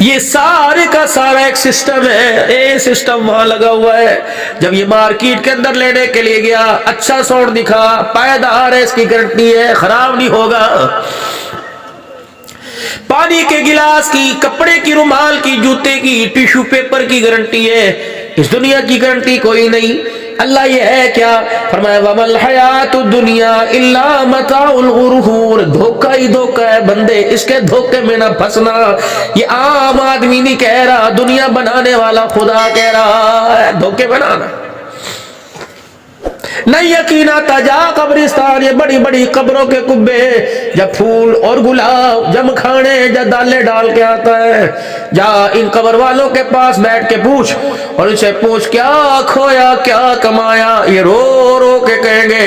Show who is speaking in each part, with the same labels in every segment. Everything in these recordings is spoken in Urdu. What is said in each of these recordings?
Speaker 1: یہ سارے کا سارا ایک سسٹم ہے، ایک سسٹم وہاں لگا ہوا ہے۔ جب یہ مارکیٹ کے اندر لینے کے لیے گیا، اچھا ساؤنڈ دکھا، پائیدار ہے، اس کی گارنٹی ہے، خراب نہیں ہوگا۔ پانی کے گلاس کی، کپڑے کی، رومال کی، جوتے کی، ٹیشو پیپر کی گارنٹی ہے، اس دنیا کی گارنٹی کوئی نہیں۔ اللہ یہ ہے کیا فرمایا، وَمَا الْحَيَاةُ الدُّنْيَا إِلَّا مَتَاعُ الْغُرُورِ، دھوکہ ہی دھوکہ ہے بندے، اس کے دھوکے میں نہ پھنسنا۔ یہ عام آدمی نہیں کہہ رہا، دنیا بنانے والا خدا کہہ رہا ہے، دھوکے بنانا نہیں۔ یقین آتا جا قبرستان، یہ بڑی بڑی قبروں کے کبے، جب پھول اور گلاب جم کھانے جا ڈالے ڈال کے آتا ہے، جا ان قبر والوں کے پاس بیٹھ کے پوچھ، اور ان سے پوچھ کیا کھویا کیا کمایا، یہ رو رو کے کہیں گے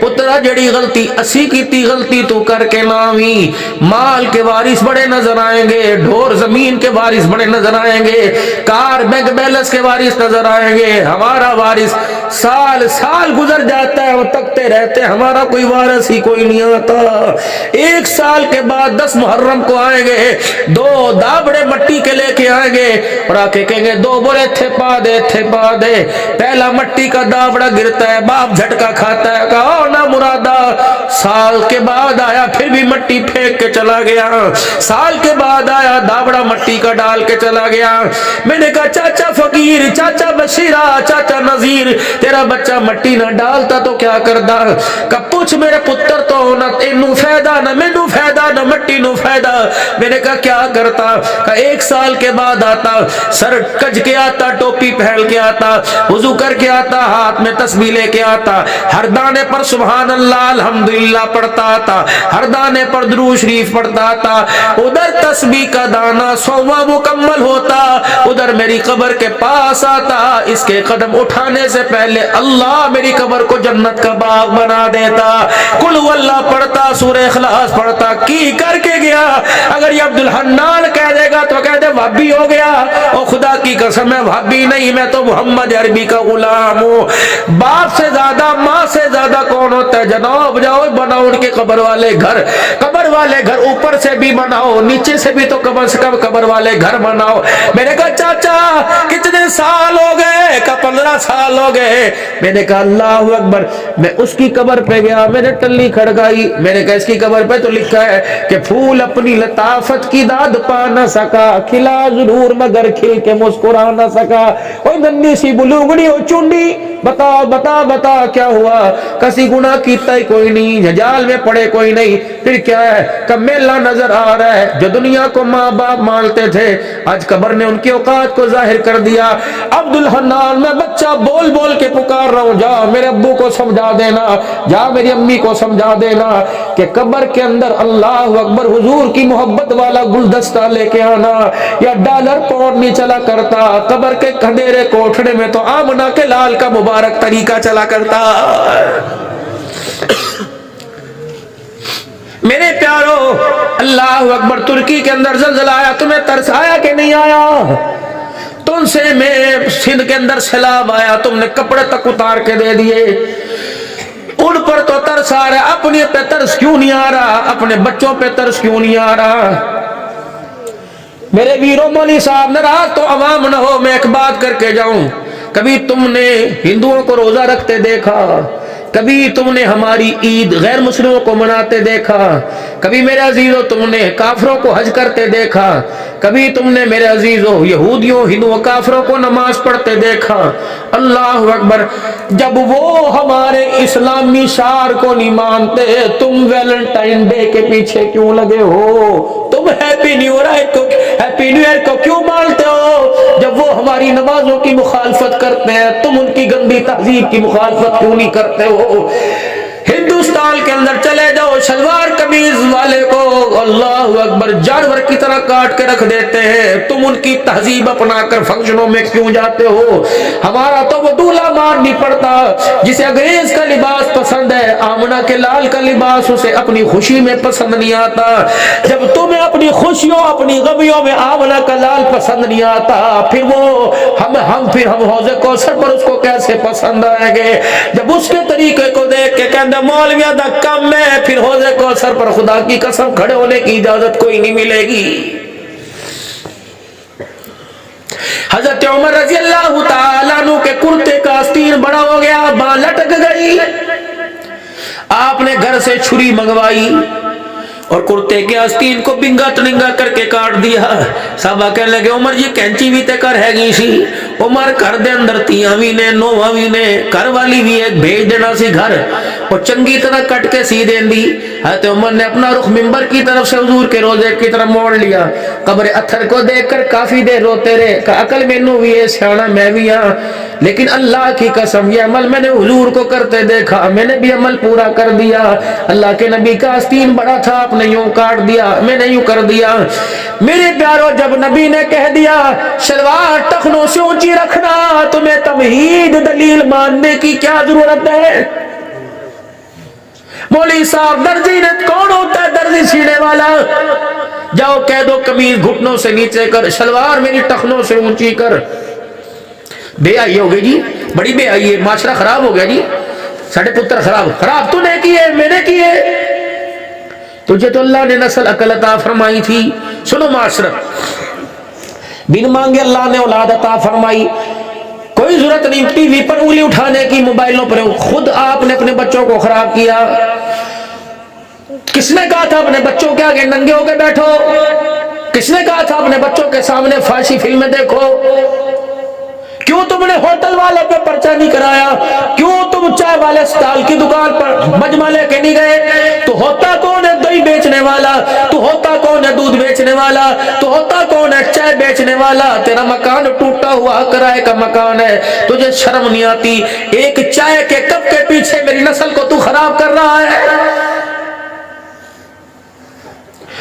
Speaker 1: پترا جڑی غلطی اسی کی تھی غلطی تو کر کے نامی۔ مال کے وارث بڑے نظر آئیں گے، ڈھور زمین کے وارث بڑے نظر آئیں گے، کار بینک بیلنس کے وارث نظر آئیں گے، ہمارا وارث سال سال گزر جاتا ہے، وہ تکتے رہتے ہیں، ہمارا کوئی وارث ہی کوئی نہیں آتا۔ ایک سال کے بعد 10 محرم کو آئیں گے، 2 دابڑے مٹی کے لے کے آئیں گے، اور آ کے کہیں گے 2 بولے تھے پا دے۔ پہلا مٹی کا دابڑا گرتا ہے، باپ جھٹکا کھاتا ہے، کہا نا مرادہ، سال کے بعد آیا پھر بھی مٹی پھینک کے چلا گیا، سال کے بعد آیا دابڑا مٹی کا ڈال کے چلا گیا۔ میں نے کہا چاچا فقیر، چاچا بشیرہ، چاچا نذیر، تیرا بچہ مٹی نہ ڈالتا تو کیا کردا؟ کہ پوچھ میرے پتر تو نہ اینو فائدہ نہ مینو فائدہ نہ مٹی نو فائدہ۔ میں نے کہا کیا کرتا؟ کہ 1 سال کے بعد آتا، سر کج کے آتا، ٹوپی پہن کے آتا، وضو کر کے آتا، ہاتھ میں تسبیح لے کے آتا، ہر دانے پر سبحان اللہ الحمدللہ پڑھتا آتا، ہر دانے پر درود شریف پڑھتا آتا۔ ادھر تسبیح کا دانہ 100واں مکمل ہوتا، ادھر میری قبر کے پاس آتا، اس کے قدم اٹھانے سے پہلے اللہ میری قبر کو جنت کا باغ بنا دیتا۔ قل هو اللہ پڑھتا، سورہ اخلاص پڑھتا، کی کر کے گیا۔ اگر یہ عبدالحنان کہہ دے گا تو کہہ دے وہابی ہو گیا، اور خدا کی قسم میں وہابی نہیں، میں تو محمد عربی کا غلام ہوں۔ باپ سے زیادہ ماں سے زیادہ کون ہوتا ہے؟ جناب جاؤ بناؤ ان کے قبر والے گھر، قبر والے گھر اوپر سے بھی بناؤ، نیچے سے بھی تو کم سے کم قبر والے گھر بناؤ۔ میں نے کہا چاچا کتنے سال ہو گئے؟ کہ 15 سال ہو گئے۔ میں نے کہا اللہ اکبر۔ میں اس کی قبر پہ گیا، میں نے ٹلی کھڑکائی، میں نے کہا اس کی قبر پہ تو لکھا ہے کہ پھول اپنی لطافت کی داد پا نہ سکا، کھلا ضرور مگر کھل کے مسکرا نہ سکا۔ اوہ ننھی سی بلوگڑی ہو چونڈی، بتا بتا بتا کیا ہوا؟ کسی گناہ کیتا ہی کوئی نہیں، جال میں پڑے کوئی نہیں، پھر کیا ہے؟ کہ میلہ نظر آ رہا ہے۔ جو دنیا کو ماں باپ مانتے تھے، آج قبر نے ان کی اوقات کو ظاہر کر دیا۔ عبدالحنان میں بچہ بول بول کے پکار رہا ہوں، جا میرے ابو کو سمجھا دینا، جا میری امی کو سمجھا دینا کہ قبر کے اندر اللہ اکبر حضور کی محبت والا گلدستہ لے کے آنا، یا ڈالر پاؤنڈ نہیں چلا کرتا۔ قبر کے اندھیرے کوٹھڑے میں تو آمنہ کے لال کا مبارک طریقہ چلا کرتا۔ میرے پیارو اللہ اکبر، ترکی کے اندر زلزلہ آیا، تمہیں ترس آیا کہ نہیں آیا؟ تم سے میں سندھ کے اندر سیلاب آیا، تم نے کپڑے تک اتار کے دے دیے، ان پر تو ترس آ رہا، اپنے پہ ترس کیوں نہیں آ رہا؟ اپنے بچوں پہ ترس کیوں نہیں آ رہا؟ میرے ویرو مولوی صاحب ناراض تو عوام نہ ہو، میں ایک بات کر کے جاؤں، کبھی تم نے ہندوؤں کو روزہ رکھتے دیکھا؟ کبھی تم نے ہماری عید غیر مسلموں کو مناتے دیکھا؟ کبھی میرے عزیزوں تم نے کافروں کو حج کرتے دیکھا؟ کبھی تم نے میرے عزیزوں یہودیوں ہندوؤں کافروں کو نماز پڑھتے دیکھا؟ اللہ اکبر۔ جب وہ ہمارے اسلامی شعار کو نہیں مانتے، تم ویلنٹائن ڈے کے پیچھے کیوں لگے ہو؟ تم ہیپی نیو ایئر کو کیوں مانتے ہو؟ جب وہ ہماری نمازوں کی مخالفت کرتے ہیں، تم ان کی گندی تہذیب کی مخالفت کیوں نہیں کرتے ہو؟ ہندوستان کے اندر چلے جاؤ، شلوار قمیض والے کو اللہ اکبر جانور کی طرح کاٹ کے رکھ دیتے ہیں، تم ان کی تہذیب اپنا کر فنکشنوں میں کیوں جاتے ہو؟ ہمارا تو وہ دولہا مار نہیں پڑتا جسے انگریز کا لباس پسند ہے، آمنہ کے لال کا لباس اسے اپنی خوشی میں پسند نہیں آتا۔ جب تمہیں اپنی خوشیوں اپنی غمیوں میں آمنہ کا لال پسند نہیں آتا، پھر وہ ہم حوض کوثر پر اس کو کیسے پسند آئیں گے؟ جب اس کے طریقے کو دیکھ کے کہندے مولویہ دا کم ہے، پھر حوض کوثر پر خدا کی قسم کھڑے ہونے کی اجازت کوئی نہیں ملے گی۔ حضرت عمر رضی اللہ تعالیٰ عنہ کے کرتے کا آستین بڑا ہو گیا، باں لٹک گئی، آپ نے گھر سے چھری منگوائی اور کرتے کے آستین کو بنگا تنگا کر کے کاٹ دیا۔ صحابہ کہنے لگے عمر جی کینچی بھی تے کر ہے گی سی۔ عمر گھر دے اندر تیاں بھی نے نوواں بھی نے، گھر والی بھی ایک بھیج دینا سی گھر، اور چنگی طرح کٹ کے سی دین دی۔ حضرت عمر نے اپنا رخ منبر کی طرف سے حضور کے روزے کی طرف موڑ لیا، قبر اتھر کو دیکھ کر کافی دیر روتے رہے کہ عقل مینوں بھی ہے، سیانا میں بھی ہاں، لیکن اللہ کی قسم یہ عمل میں نے حضور کو کرتے دیکھا، میں نے بھی عمل پورا کر دیا۔ اللہ کے نبی کا آستین بڑا تھا، آپ نے یوں کاٹ دیا، میں نے یوں کر دیا۔ میرے پیارو جب نبی نے کہہ دیا شلوار ٹخنوں سے اونچی رکھنا، تمہیں تمہید دلیل ماننے کی کیا ضرورت ہے؟ مولوی صاحب درزی نے کون ہوتا ہے؟ درزی سینے والا، جاؤ کہہ دو قمیض گھٹنوں سے نیچے کر، شلوار میری ٹخنوں سے اونچی کر۔ بے آئی ہو گئی جی، بڑی بے آئی ہے، معاشرہ خراب ہو گیا جی، ساڑھے پتر خراب تو نے کیے، میں نے کیے۔ تجھے تو اللہ نے نسل عقل عطا فرمائی تھی۔ سنو معاشرت، بن مانگے اللہ نے اولاد عطا فرمائی، کوئی ضرورت نہیں ٹی وی پر انگلی اٹھانے کی، موبائلوں پر، خود آپ نے اپنے بچوں کو خراب کیا۔ کس نے کہا تھا اپنے بچوں کے آگے ننگے ہو کے بیٹھو؟ کس نے کہا تھا اپنے بچوں کے سامنے فحشی فلمیں دیکھو؟ کیوں تم نے ہوٹل والے پہ پرچہ نہیں کرایا؟ کیوں تم چائے والے سٹال کی دکان پر مجمع لے کے نہیں گئے؟ تو ہوتا کون ہے دہی بیچنے والا؟ تو ہوتا کون ہے دودھ بیچنے والا؟ تو ہوتا کون ہے چائے بیچنے والا؟ تیرا مکان ٹوٹا ہوا کرائے کا مکان ہے، تجھے شرم نہیں آتی؟ ایک چائے کے کپ کے پیچھے میری نسل کو تو خراب کر رہا ہے۔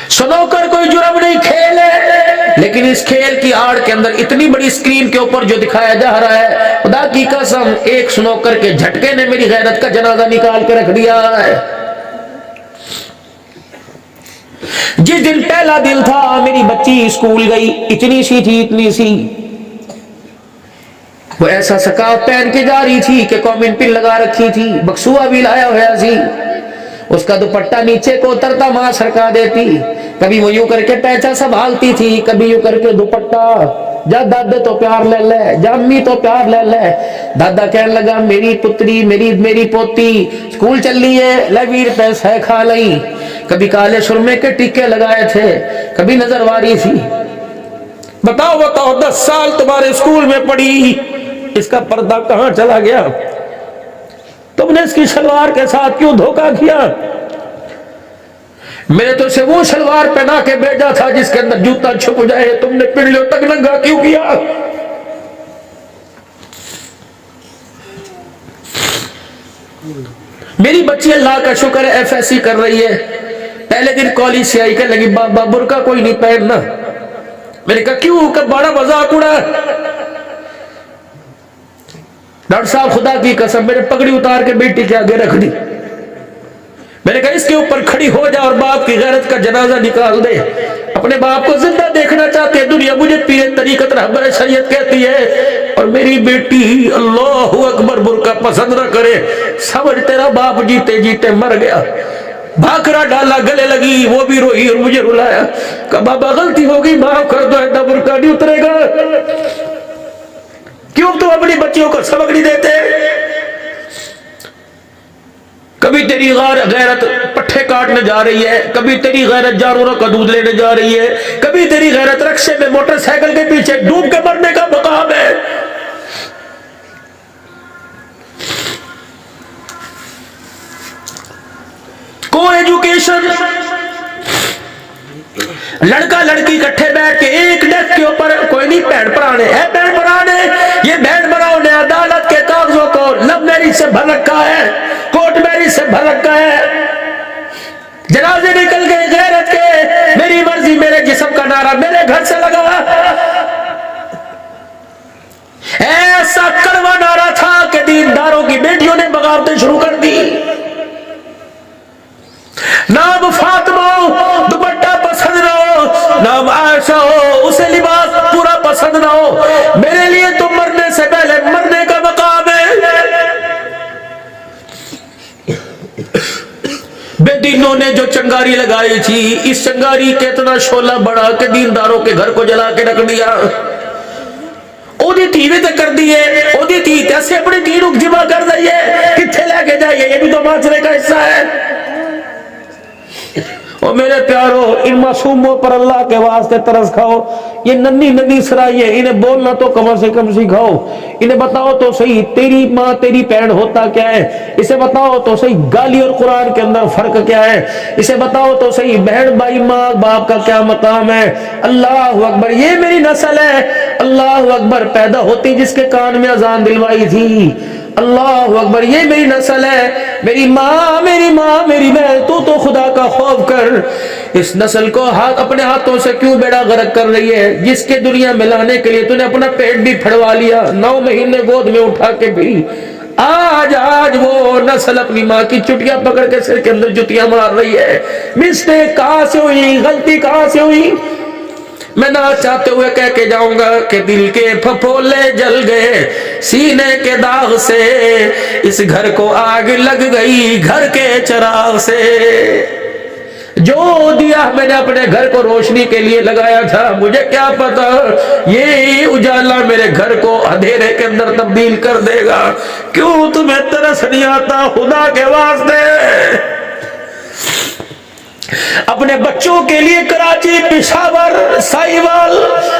Speaker 1: سنو کر کوئی جرم نہیں، کھیل ہے، لیکن اس کھیل کی آڑ کے اندر اتنی بڑی اسکرین کے اوپر جو دکھایا جا رہا ہے، خدا کی قسم ایک سنوکر کے جھٹکے نے میری غیرت کا جنازہ نکال کے رکھ دیا ہے۔ جس دن پہلا دن تھا میری بچی اسکول گئی، اتنی سی تھی، اتنی سی، وہ ایسا سکارف پہن کے جا رہی تھی کہ کومن پن لگا رکھی تھی، بکسوا بھی لایا ہوا سی، اس کا دوپٹہ نیچے کو اترتا ماں سرکا دیتی، کبھی وہ یوں کر کے پیچا سنبھالتی تھی، کبھی یوں کر کے دوپٹہ، جا دادے تو پیار لے لے، جا امی تو پیار لے لے۔ دادا کہنے لگا میری پتری، میری پوتی اسکول چل رہی ہے، لے 20 روپے سہ کھا لئی۔ کبھی کالے سرمے کے ٹکے لگائے تھے، کبھی نظر واری تھی۔ بتاؤ 10 سال تمہارے اسکول میں پڑھی، اس کا پردہ کہاں چلا گیا؟ تم نے اس کی شلوار کے ساتھ کیوں دھوکہ کیا؟ میں نے تو اسے وہ شلوار پہنا کے بھیجا تھا جس کے اندر جوتا چھپ جائے، تم نے پنڈلیوں تک ننگا کیوں کیا؟ میری بچی اللہ کا شکر ہے FSC کر رہی ہے، پہلے دن کالج سے آئی کہ لگی بابا برقع کوئی نہیں پہننا۔ میں نے کہا کیوں؟ کہ بڑا مذاق اڑا۔ ڈاکٹر صاحب خدا کی قسم میں نے پگڑی اتار کے بیٹی کے آگے رکھ دی، میں نے کہا اس کے اوپر کھڑی ہو جا اور باپ کی غیرت کا جنازہ نکال دے۔ اپنے باپ کو زندہ دیکھنا چاہتے ہیں دنیا، مجھے پیر طریقت رہبر شریعت کہتی ہے، اور میری بیٹی اللہ اکبر برقع پسند نہ کرے۔ سمجھ تیرا باپ جیتے جیتے مر گیا۔ بھاکرا ڈالا، گلے لگی، وہ بھی روئی اور مجھے رلایا، کہا بابا غلطی ہو گئی، معاف کر دو، ایسا برقع نہیں اترے گا۔ کیوں تم اپنی بچیوں کو سبق نہیں دیتے؟ کبھی تیری غیرت پٹھے کاٹنے جا رہی ہے، کبھی تیری غیرت جانوروں کا دودھ لینے جا رہی ہے، کبھی تیری غیرت رکشے میں موٹر سائیکل کے پیچھے ڈوب کے مرنے کا مقام ہے۔ کو ایجوکیشن، لڑکا لڑکی کٹھے بیٹھ کے ایک ڈیسک کے اوپر، کوئی نہیں بہن پرانے ہے، بہن پرانے، یہ بہن پراؤں نے عدالت کے کاغذوں کو لو میرج سے بھر رکھا ہے، کورٹ میرج سے بھر رکھا ہے۔ جنازے نکل گئے غیرت کے، میری مرضی میرے جسم کا نعرہ میرے گھر سے لگا، ایسا کڑوا نعرہ تھا کہ دینداروں کی بیٹیوں نے بغاوتیں شروع کر دی۔ نام فاطمہ ہو دوپٹہ پسند نہ ہو، نام عائشہ ہو اسے لباس پورا پسند نہ ہو، میرے لیے تو مرنے سے پہلے مرنے کا مقام ہے۔ بے دینوں نے جو چنگاری لگائی تھی، اس چنگاری کے اتنا شعلہ بڑھا کہ دینداروں کے گھر کو جلا کے رکھ دیا۔ ਉਹਦੀ ਧੀ ਵੀ ਤੇ ਕਰਦੀ ਹੈ, ਉਹਦੀ ਧੀ ਤੇ ਅਸੀਂ ਆਪਣੀ ਧੀ ਨੂੰ ਜਿਮਾ ਕਰ ਦਈਏ, ਕਿੱਥੇ ਲੈ کے جائیے؟ یہ بھی تو معاشرے کا حصہ ہے۔ اور میرے پیارو، ان معصوموں پر اللہ کے واسطے ترس کھاؤ۔ یہ ننھی ننھی سرائیے، انہیں بولنا تو کم سے کم سکھاؤ۔ انہیں بتاؤ تو صحیح تیری ماں تیری بہن ہوتا کیا ہے، اسے بتاؤ تو صحیح گالی اور قرآن کے اندر فرق کیا ہے، اسے بتاؤ تو صحیح بہن بھائی ماں باپ کا کیا مقام ہے۔ اللہ اکبر، یہ میری نسل ہے، اللہ اکبر، پیدا ہوتی جس کے کان میں اذان دلوائی تھی، اللہ اکبر، یہ میری نسل ہے۔ میری ماں میری بہن، تو خدا کا خوف کر۔ اس نسل کو اپنے ہاتھوں سے کیوں بیڑا غرق کر رہی ہے، جس کے دنیا میں لانے کے لیے تو نے اپنا پیٹ بھی پھڑوا لیا، 9 مہینے گود میں اٹھا کے بھی۔ آج وہ نسل اپنی ماں کی چٹیاں پکڑ کے سر کے اندر جتیاں مار رہی ہے۔ مسٹیک کہاں سے ہوئی، غلطی کہاں سے ہوئی؟ میں نہ چاہتے ہوئے کہہ کے جاؤں گا کہ دل کے پھپھولے جل گئے سینے کے داغ سے، اس گھر کو آگ لگ گئی گھر کے چراغ سے۔ جو دیا میں نے اپنے گھر کو روشنی کے لیے لگایا تھا، مجھے کیا پتا یہ اجالا میرے گھر کو اندھیرے کے اندر تبدیل کر دے گا۔ کیوں تمہیں ترس نہیں آتا خدا کے واسطے؟ اپنے بچوں کے لیے کراچی، پشاور، سائیوال،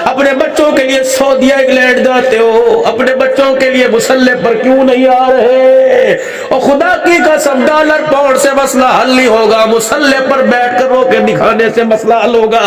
Speaker 1: اپنے بچوں کے لیے سعودیہ، انگلینڈ جاتے ہو، اپنے بچوں کے لیے مسلح پر کیوں نہیں آ رہے؟ اور خدا کی قسم ڈالر پاؤنڈ سے مسئلہ حل نہیں ہوگا، مسلح پر بیٹھ کر رو کے دکھانے سے مسئلہ حل ہوگا۔